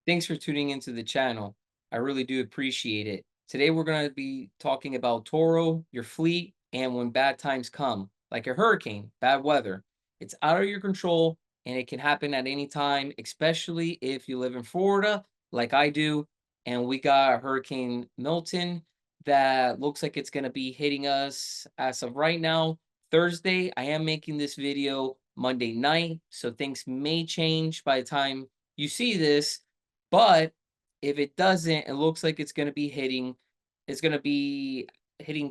Thanks for tuning into the channel. I really do appreciate it. Today we're going to be talking about Toro, your fleet, and when bad times come, like a hurricane, bad weather. It's out of your control and it can happen at any time, especially if you live in Florida, like I do. And we got Hurricane Milton that looks like it's going to be hitting us as of right now, Thursday. I am making this video Monday night, so things may change by the time you see this, but if it doesn't, it looks like it's gonna be hitting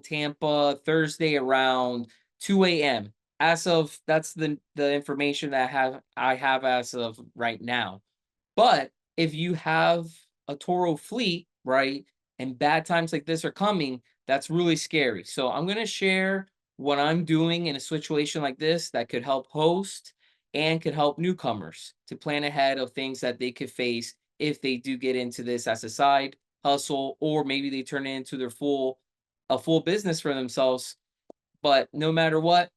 Tampa Thursday around 2 a.m. As of that's the information that I have as of right now. But if you have a Toro fleet, right, and bad times like this are coming, that's really scary. So I'm gonna share what I'm doing in a situation like this that could help host and could help newcomers to plan ahead of things that they could face if they do get into this as a side hustle, or maybe they turn it into their full business for themselves. But no matter what,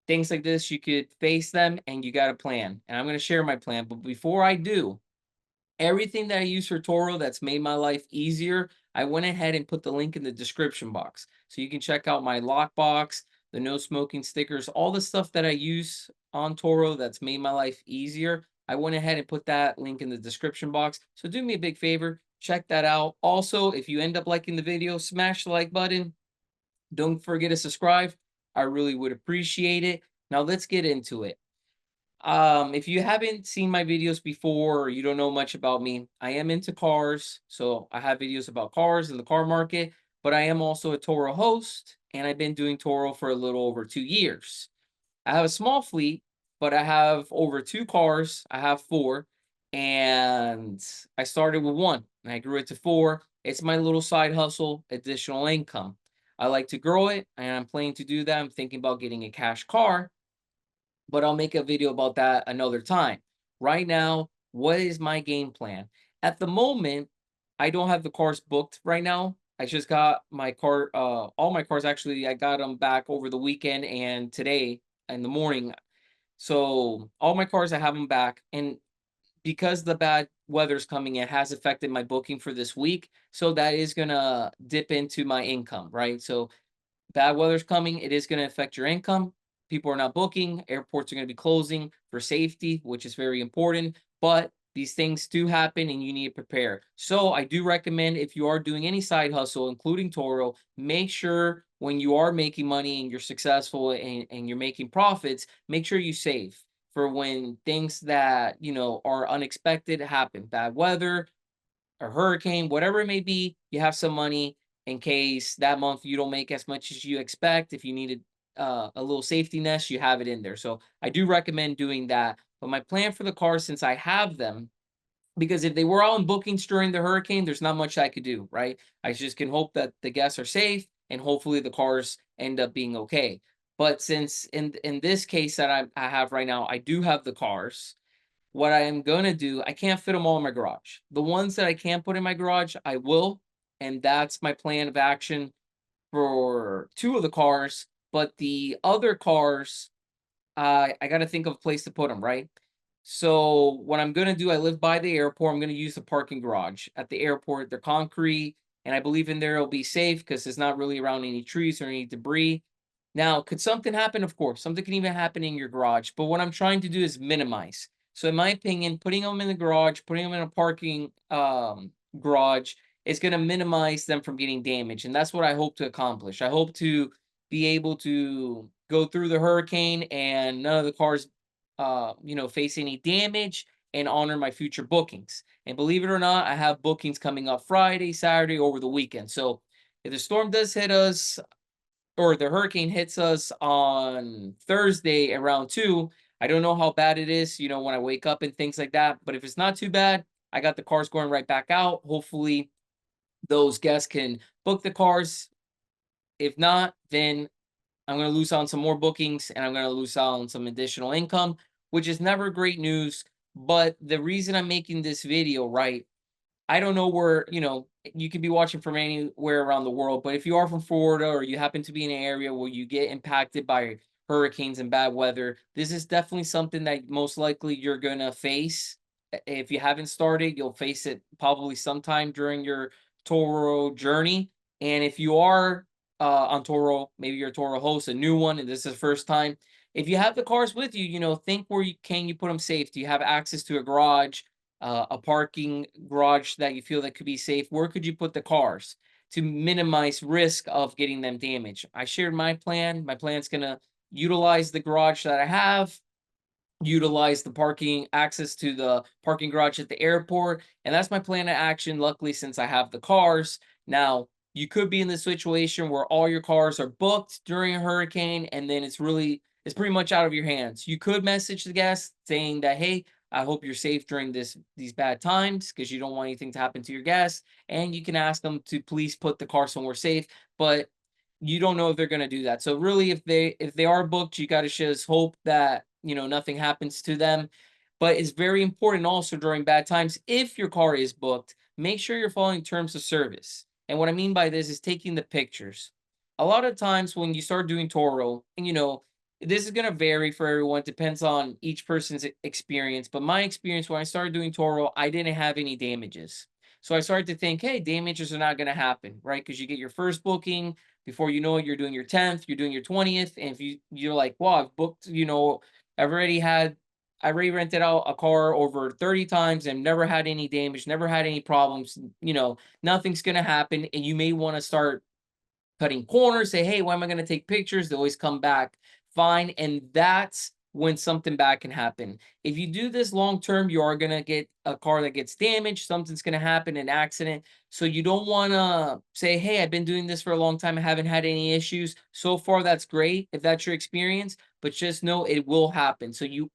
things like this, you could face them and you got a plan. And I'm going to share my plan. But before I do, everything that I use for Toro that's made my life easier, I went ahead and put the link in the description box. So you can check out my lockbox, the no smoking stickers, all the stuff that I use on Toro that's made my life easier. I went ahead and put that link in the description box. So do me a big favor, check that out. Also, if you end up liking the video, smash the like button. Don't forget to subscribe. I really would appreciate it. Now let's get into it. If you haven't seen my videos before or you don't know much about me, I am into cars. So I have videos about cars and the car market, but I am also a Toro host and I've been doing Toro for a little over 2 years. I have a small fleet, but I have over two cars. I have four, and I started with one and I grew it to four. It's my little side hustle, additional income. I like to grow it and I'm planning to do that. I'm thinking about getting a cash car, but I'll make a video about that another time. Right now, what is my game plan? At the moment, I don't have the cars booked right now. I just got my car, all my cars actually, I got them back over the weekend and today in the morning. So all my cars, I have them back. And because the bad weather's coming, it has affected my booking for this week. So that is going to dip into my income, right? So bad weather's coming, it is going to affect your income. People are not booking, airports are going to be closing for safety, which is very important. But these things do happen and you need to prepare. So I do recommend, if you are doing any side hustle, including Toro, make sure when you are making money and you're successful and you're making profits, make sure you save for when things that are unexpected happen. Bad weather, a hurricane, whatever it may be, you have some money in case that month you don't make as much as you expect. If you needed a little safety nest, you have it in there. So I do recommend doing that. But my plan for the cars, since I have them, because if they were all in bookings during the hurricane, there's not much I could do, right? I just can hope that the guests are safe and hopefully the cars end up being okay. But since in this case that I have right now, I do have the cars. What I am gonna do, I can't fit them all in my garage. The ones that I can put in my garage, I will, and that's my plan of action for two of the cars. But the other cars, I gotta think of a place to put them, right? So what I'm gonna do, I live by the airport. I'm gonna use the parking garage at the airport. They're concrete, and I believe in there it'll be safe because it's not really around any trees or any debris. Now, could something happen? Of course, something can even happen in your garage. But what I'm trying to do is minimize. So, in my opinion, putting them in the garage, putting them in a parking garage is going to minimize them from getting damaged, and that's what I hope to accomplish. I hope to be able to go through the hurricane and none of the cars, face any damage and honor my future bookings. And believe it or not, I have bookings coming up Friday, Saturday, over the weekend. So, if the storm does hit us, or the hurricane hits us on Thursday around 2, I don't know how bad it is, when I wake up and things like that. But if it's not too bad, I got the cars going right back out. Hopefully, those guests can book the cars. If not, then I'm going to lose on some more bookings and I'm going to lose out on some additional income, which is never great news. But the reason I'm making this video, right? I don't know where, you could be watching from anywhere around the world, but if you are from Florida or you happen to be in an area where you get impacted by hurricanes and bad weather, this is definitely something that most likely you're going to face If you haven't started, you'll face it probably sometime during your Toro journey. And if you are on Toro, maybe you're a Toro host, a new one, and this is the first time. If you have the cars with you, think where you put them safe. Do you have access to a garage, a parking garage that you feel that could be safe? Where could you put the cars to minimize risk of getting them damaged? I shared my plan. My plan's gonna utilize the garage that I have, utilize the parking access to the parking garage at the airport. And that's my plan of action. Luckily, since I have the cars. Now, you could be in the situation where all your cars are booked during a hurricane, and then it's pretty much out of your hands. You could message the guest saying that, hey, I hope you're safe during these bad times, because you don't want anything to happen to your guests. And you can ask them to please put the car somewhere safe. But you don't know if they're going to do that. So really, if they are booked, you got to just hope that nothing happens to them. But it's very important also during bad times, if your car is booked, make sure you're following terms of service. And what I mean by this is taking the pictures. A lot of times when you start doing Toro, and this is going to vary for everyone, depends on each person's experience. But my experience, when I started doing Toro, I didn't have any damages. So I started to think, hey, damages are not going to happen, right? Because you get your first booking, before you know it, you're doing your 10th, you're doing your 20th. And if you're like, wow, I've booked, I've already had, I already rented out a car over 30 times and never had any damage, never had any problems, nothing's going to happen. And you may want to start cutting corners, say, hey, why am I going to take pictures? They always come back fine. And that's when something bad can happen. If you do this long term, you are going to get a car that gets damaged. Something's going to happen, an accident. So you don't want to say, hey, I've been doing this for a long time. I haven't had any issues. So far, that's great if that's your experience, but just know it will happen. So you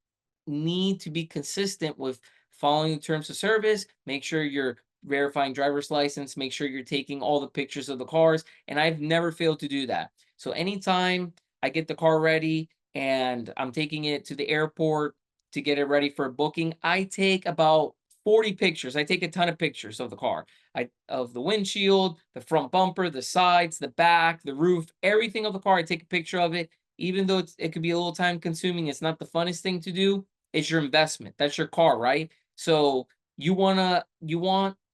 need to be consistent with following the terms of service. Make sure you're verifying driver's license, make sure you're taking all the pictures of the cars. And I've never failed to do that. So anytime I get the car ready and I'm taking it to the airport to get it ready for booking, I take about 40 pictures. I take a ton of pictures of the car, of the windshield, the front bumper, the sides, the back, the roof, everything of the car. I take a picture of it. Even though it could be a little time consuming, it's not the funnest thing to do. It's your investment. That's your car, right? So you want,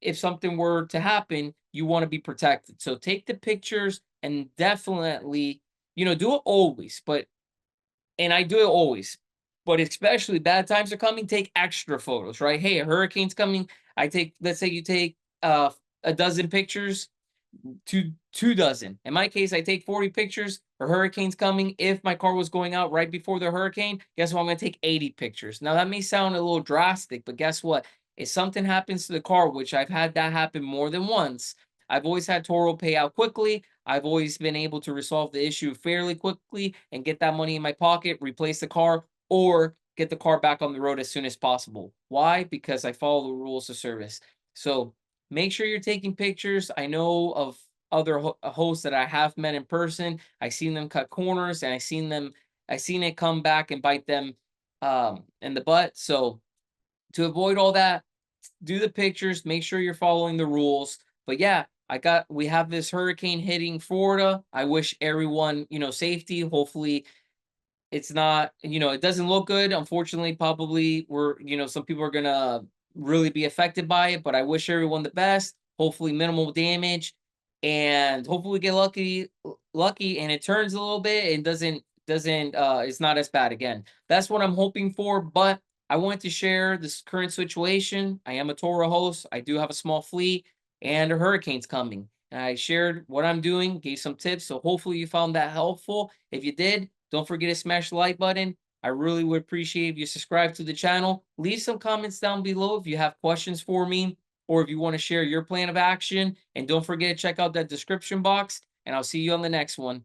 if something were to happen, you want to be protected. So take the pictures, and definitely, do it always. And I do it always, but especially bad times are coming, take extra photos, right? Hey, a hurricane's coming. Let's say you take a dozen pictures, two dozen. In my case, I take 40 pictures. A hurricane's coming. If my car was going out right before the hurricane, guess what? I'm going to take 80 pictures. Now, that may sound a little drastic, but guess what? If something happens to the car, which I've had that happen more than once, I've always had Toro pay out quickly. I've always been able to resolve the issue fairly quickly and get that money in my pocket, replace the car, or get the car back on the road as soon as possible. Why? Because I follow the rules of service. So make sure you're taking pictures. I know of other hosts that I have met in person. I seen them cut corners, and I seen it come back and bite them in the butt. So to avoid all that, do the pictures, make sure you're following the rules. But yeah, we have this hurricane hitting Florida. I wish everyone, safety. Hopefully it's not, it doesn't look good. Unfortunately, probably some people are gonna really be affected by it, but I wish everyone the best. Hopefully minimal damage, and hopefully get lucky and it turns a little bit and doesn't it's not as bad again. That's what I'm hoping for. But I wanted to share this current situation. I am a Toro host. I do have a small fleet, and a hurricane's coming. And I shared what I'm doing, gave some tips. So hopefully you found that helpful. If you did, don't forget to smash the like button. I really would appreciate if you subscribe to the channel. Leave some comments down below if you have questions for me, or if you want to share your plan of action. And don't forget to check out that description box. And I'll see you on the next one.